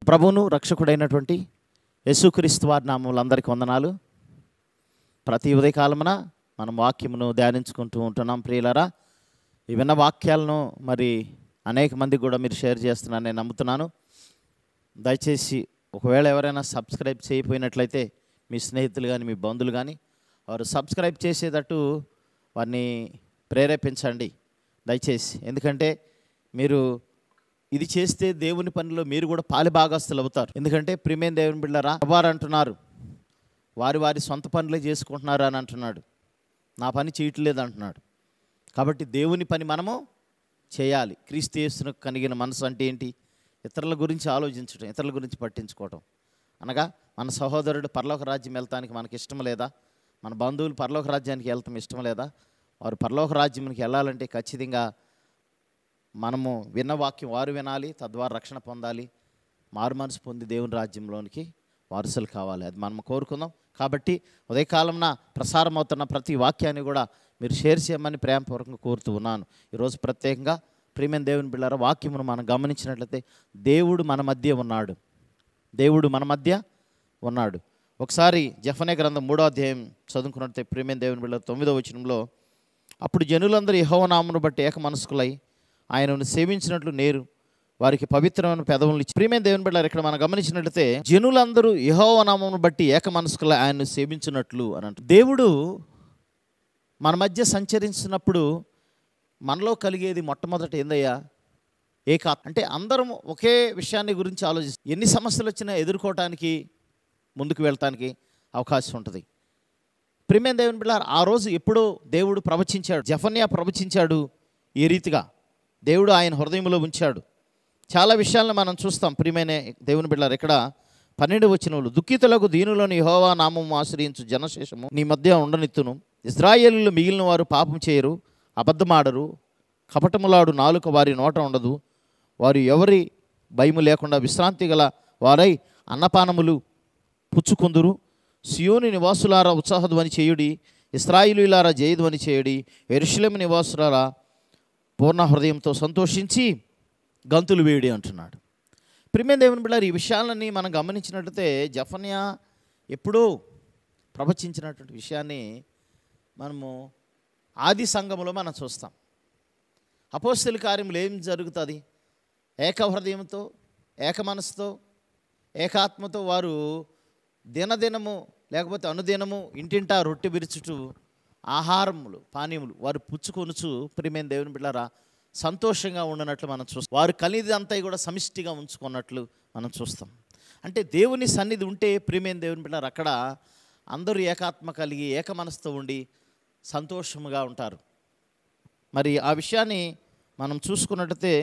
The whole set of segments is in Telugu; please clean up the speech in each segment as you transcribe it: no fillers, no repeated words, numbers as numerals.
ప్రభువును రక్షకుడైనటువంటి యేసుక్రీస్తు వారి నామములో అందరికీ వందనాలు. ప్రతి ఉదయకాలమున మనం వాక్యమును ధ్యానించుకుంటూ ఉంటున్నాం. ప్రియులారా, ఈ విన్న వాక్యాలను మరి అనేక మందికి కూడా మీరు షేర్ చేస్తున్నారని నేను నమ్ముతున్నాను. దయచేసి ఒకవేళ ఎవరైనా సబ్స్క్రైబ్ చేయకపోయినట్లయితే మీ స్నేహితులు కానీ మీ బంధువులు కానీ వారు సబ్స్క్రైబ్ చేసేటట్టు వారిని ప్రేరేపించండి దయచేసి. ఎందుకంటే మీరు ఇది చేస్తే దేవుని పనిలో మీరు కూడా పాలిభాగస్తులు అవుతారు. ఎందుకంటే ప్రియమైన దేవుని బిడ్డలారా, వారు అంటున్నారు వారి వారి సొంత పనులే చేసుకుంటున్నారు అని అంటున్నాడు. నా పని చేయట్లేదు అంటున్నాడు. కాబట్టి దేవుని పని మనము చేయాలి. క్రీస్తు యేసునకు కలిగిన మనసు అంటే ఏంటి? ఇతరుల గురించి ఆలోచించడం, ఇతరుల గురించి పట్టించుకోవడం. అనగా మన సహోదరుడు పరలోక రాజ్యం వెళ్తానికి మనకి ఇష్టం లేదా? మన బంధువులు పరలోక రాజ్యానికి వెళ్తాం ఇష్టం లేదా? వారు పరలోక రాజ్యానికి వెళ్ళాలంటే ఖచ్చితంగా మనము విన్న వాక్యం వారు వినాలి, తద్వారా రక్షణ పొందాలి, మారు మనసు పొంది దేవుని రాజ్యంలోనికి వారసులు కావాలి. అది మనం కోరుకుందాం. కాబట్టి ఉదయకాలంన ప్రసారం అవుతున్న ప్రతి వాక్యాన్ని కూడా మీరు షేర్ చేయమని ప్రేమపూర్వకంగా కోరుతూ ఉన్నాను. ఈరోజు ప్రత్యేకంగా ప్రియమైన దేవుని బిడ్డలారా, వాక్యమును మనం గమనించినట్లయితే దేవుడు మన మధ్య ఉన్నాడు. దేవుడు మన మధ్య ఉన్నాడు. ఒకసారి జెఫన్యా గ్రంథం 3వ అధ్యాయం చదువుకున్నట్లయితే ప్రియమైన దేవుని బిడ్డలారా 9వ వచనంలో, అప్పుడు జనులందరూ యెహోవా నామమును బట్టి ఏక మనస్కులై ఆయనను సేవించినట్లు నేరు వారికి పవిత్రమైన పెదవులను ఇచ్చి. ప్రియమైన దేవుని బిడ్డలారా, ఇక్కడ మనం గమనించినట్లయితే జనులందరూ యెహోవా నామమును బట్టి ఏక మనస్కులై ఆయనను సేవించినట్లు అని అంటారు. దేవుడు మన మధ్య సంచరించినప్పుడు మనలో కలిగేది మొట్టమొదటి ఏందయ్యా? అంటే అందరం ఒకే విషయాన్ని గురించి ఆలోచిస్తాం. ఎన్ని సమస్యలు వచ్చినా ఎదుర్కోవటానికి ముందుకు వెళ్ళటానికి అవకాశం ఉంటుంది. ప్రియమైన దేవుని బిడ్డలారా, ఆ రోజు ఎప్పుడో దేవుడు ప్రవచించాడు. జెఫన్యా ప్రవచించాడు. ఈ రీతిగా దేవుడు ఆయన హృదయంలో ఉంచాడు. చాలా విషయాలను మనం చూస్తాం. ప్రియమైన దేవుని బిడ్డలారా, ఇక్కడ 12వ వచనంలో, దుఃఖితులకు దీనులను యెహోవా నామము ఆశ్రయించు జనశేషము నీ మధ్య ఉండనిత్తును. ఇశ్రాయేలీయులు మిగిలిన వారు పాపం చేయరు, అబద్ధమాడరు, కపటములాడు నాలుక వారి నోట ఉండదు. వారు ఎవరి భయము లేకుండా విశ్రాంతి గల వారై అన్నపానములు పుచ్చుకుందురు. సియోను నివాసులారా ఉత్సాహధ్వని చేయుడి, ఇశ్రాయేలీయులారా జయధ్వని చేయుడి, యెరూషలేము నివాసులారా పూర్ణ హృదయంతో సంతోషించి గంతులు వేయుడి అంటున్నాడు. ప్రియమైన దేవుని బిడ్డలారా, ఈ విషయాలన్నీ మనం గమనించినట్లయితే జెఫన్యా ఎప్పుడూ ప్రవచించినటువంటి విషయాన్ని మనము ఆది సంఘములో మనం చూస్తాం. అపోస్తలుల కార్యములు ఏం జరుగుతుంది? ఏక హృదయంతో, ఏక మనసుతో, ఏకాత్మతో వారు దినదినము లేకపోతే అనుదినము ఇంటింటా రొట్టె విరుచుటూ ఆహారములు పానీయములు వారు పుచ్చుకొనుచు ప్రియమైన దేవుని బిడ్డలారా సంతోషంగా ఉండనట్లు మనం చూస్తాం. వారు కలిదంతా కూడా సమిష్టిగా ఉంచుకున్నట్లు మనం చూస్తాం. అంటే దేవుని సన్నిధి ఉంటే ప్రియమైన దేవుని బిడ్డలారా అక్కడ అందరూ ఏకాత్మ కలిగి ఏక మనసుతో ఉండి సంతోషముగా ఉంటారు. మరి ఆ విషయాన్ని మనం చూసుకున్నట్లయితే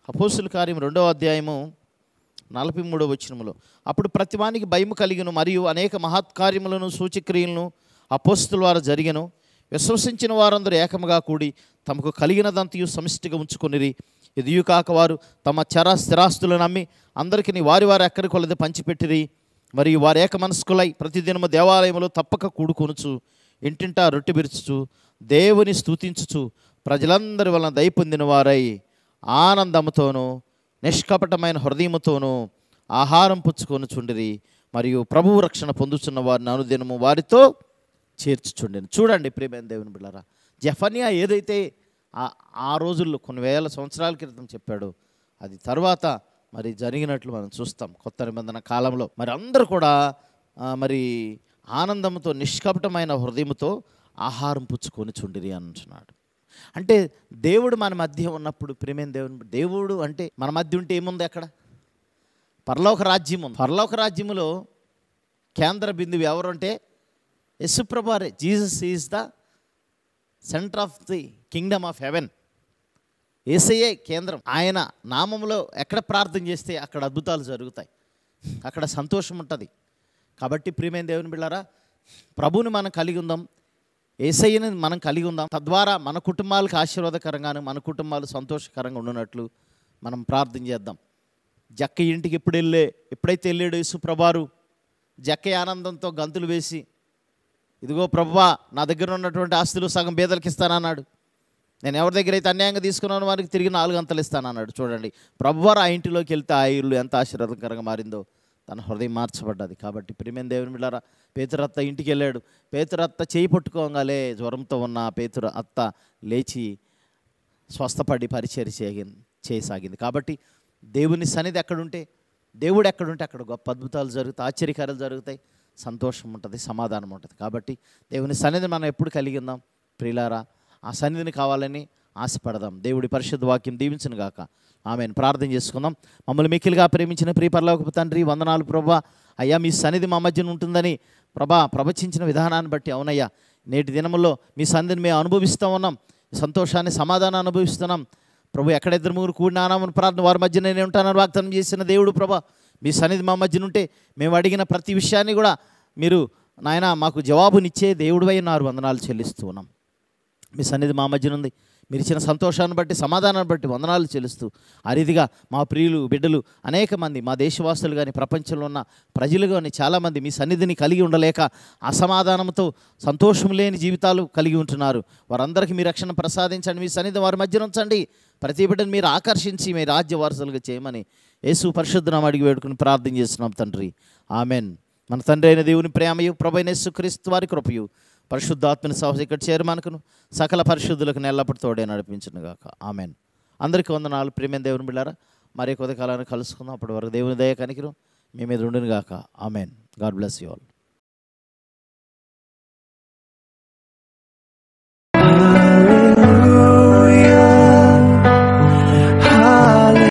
అపోస్తలుల కార్యం 2వ అధ్యాయము 43వ వచనములో, అప్పుడు ప్రతివానికి భయము కలిగిను మరియు అనేక మహత్కార్యములను సూచక్రియలను అపోస్తలుల వారు జరిగెను. విశ్వసించిన వారందరూ ఏకముగా కూడి తమకు కలిగినదంతయు సమిష్టిగా ఉంచుకొనిరి. ఇదియు కాక వారు తమ స్థిరాస్తులను అమ్మి అందరికీ వారి వారి ఎక్కడి కొలది పంచిపెట్టిరి. మరియు వారు ఏక మనస్కులై ప్రతిదినము దేవాలయంలో తప్పక కూడుకొనుచు ఇంటింటా రొట్టె విరుచుచు దేవుని స్తుతించుచు ప్రజలందరి వలన దయ పొందిన వారై ఆనందముతోనూ నిష్కపటమైన హృదయముతోనూ ఆహారం పుచ్చుకొనుచుండిరి. మరియు ప్రభువు రక్షణ పొందుతున్న వారిని అనుదినము వారితో చేర్చుచుండెను. చూడండి ప్రియమైన దేవుని బిడ్డలారా, జెఫన్యా ఏదైతే ఆ రోజుల్లో కొన్ని వేల సంవత్సరాల క్రితం చెప్పాడో అది తర్వాత మరి జరిగినట్లు మనం చూస్తాం. కొత్త నిబంధన కాలంలో మరి అందరూ కూడా మరి ఆనందంతో నిష్కపటమైన హృదయంతో ఆహారం పుచ్చుకొని చుండిరి అంటున్నాడు. అంటే దేవుడు మన మధ్య ఉన్నప్పుడు ప్రియమైన దేవుడు అంటే మన మధ్య ఉంటే ఏముంది? అక్కడ పరలోక రాజ్యం ఉంది. పరలోక రాజ్యములో కేంద్ర బిందువు ఎవరు అంటే యేసుప్రభువారే. Jesus is the centre of the kingdom of heaven. యేసయ్యే కేంద్రం. ఆయన నామములో ఎక్కడ ప్రార్థన చేస్తే అక్కడ అద్భుతాలు జరుగుతాయి, అక్కడ సంతోషం ఉంటుంది. కాబట్టి ప్రియమైన దేవుని బిడ్డలారా, ప్రభువుని మనం కలిగి ఉందాం, యేసయ్యని మనం కలిగి ఉందాం. తద్వారా మన కుటుంబాలకు ఆశీర్వాదకరంగాను మన కుటుంబాలు సంతోషకరంగా ఉండినట్లు మనం ప్రార్థన చేద్దాం. జక్క ఇంటికి ఎప్పుడైతే వెళ్ళాడో యేసుప్రభువారు జక్క ఆనందంతో గంతులు వేసి, ఇదిగో ప్రభువా నా దగ్గర ఉన్నటువంటి ఆస్తులు సగం బేదలకు ఇస్తానన్నాడు. నేను ఎవరి దగ్గర అయితే అన్యాయంగా తీసుకున్నాను వారికి తిరిగి 4 అంతలు ఇస్తాను అన్నాడు. చూడండి, ప్రభువారు ఆ ఇంటిలోకి వెళ్తే ఆ ఇల్లు ఎంత ఆశీర్వాదకరంగా మారిందో, తన హృదయం మార్చబడ్డది. కాబట్టి ప్రియమైన దేవుని బిడ్డారా, పేతురు అత్త ఇంటికి వెళ్ళాడు. పేతురు అత్త చేయి పట్టుకోగానే జ్వరంతో ఉన్న పేతురు అత్త లేచి స్వస్థపడి పరిచర్య చేయసాగింది. కాబట్టి దేవుని సన్నిధి ఎక్కడుంటే, దేవుడు ఎక్కడుంటే అక్కడ గొప్ప అద్భుతాలు జరుగుతాయి, ఆశ్చర్యకార్యాలు జరుగుతాయి, సంతోషం ఉంటుంది, సమాధానం ఉంటుంది. కాబట్టి దేవుని సన్నిధిని మనం ఎప్పుడు కలిగి ఉందాం ప్రియులారా. ఆ సన్నిధిని కావాలని ఆశపడదాం. దేవుడి పరిశుద్ధ వాక్యం దీవించును గాక. ఆమెను ప్రార్థన చేసుకుందాం. మమ్మల్ని మిక్కిలిగా ప్రేమించిన ప్రియ పరలోకపు తండ్రి, వందనాలు ప్రభా. అయ్యా, మీ సన్నిధి మా మధ్యన ఉంటుందని ప్రవచించిన విధానాన్ని బట్టి అవునయ్యా, నేటి దినముల్లో మీ సన్నిధిని మేము అనుభవిస్తూ ఉన్నాం. సంతోషాన్ని, సమాధానం అనుభవిస్తున్నాం ప్రభు. ఎక్కడ 2-3 కూడినామని ప్రార్థన వారి మధ్య నేను ఉంటానని వాగ్దానం చేసిన దేవుడు ప్రభా, మీ సన్నిధి మా మధ్యన ఉంటే మేము అడిగిన ప్రతి విషయాన్ని కూడా మీరు నాయన మాకు జవాబునిచ్చే దేవుడివై ఉన్నారు. వందనాలు చెల్లిస్తూ ఉన్నాం. మీ సన్నిధి మా మధ్యన ఉంది. మీరు ఇచ్చిన సంతోషాన్ని బట్టి, సమాధానాన్ని బట్టి వందనాలు చెల్లిస్తూ ఆ రీతిగా మా ప్రియులు బిడ్డలు అనేక మంది, మా దేశవాసులు కానీ ప్రపంచంలో ఉన్న ప్రజలు కానీ చాలామంది మీ సన్నిధిని కలిగి ఉండలేక అసమాధానంతో సంతోషం లేని జీవితాలు కలిగి ఉంటున్నారు. వారందరికీ మీ రక్షణ ప్రసాదించండి. మీ సన్నిధి వారి మధ్యన ఉంచండి. ప్రతి బిడ్డను మీరు ఆకర్షించి మీ రాజ్య వారసులుగా చేయమని యేసు పరిశుద్ధ నామమున అడిగి వేడుకుని ప్రార్థన చేస్తున్నాం తండ్రి. ఆమెన్. మన తండ్రి అయిన దేవుని ప్రేమయు, ప్రభువైన యేసుక్రీస్తు వారి కృపయు, పరిశుద్ధాత్మని సహవాసం ఇక్కడ చేరమనుకును సకల పరిశుద్ధులకు ఎల్లప్పుడూ తోడే నడిపించును గాక. ఆమెన్. అందరికీ వందనాలు. ప్రియమైన దేవుని బిడ్డారా, మరి కొద్ది కాలాన్ని కలుసుకుందాం. అప్పటి వరకు దేవుని దయ కనికరం మీ మీద ఉండును గాక. Amen. God bless you all.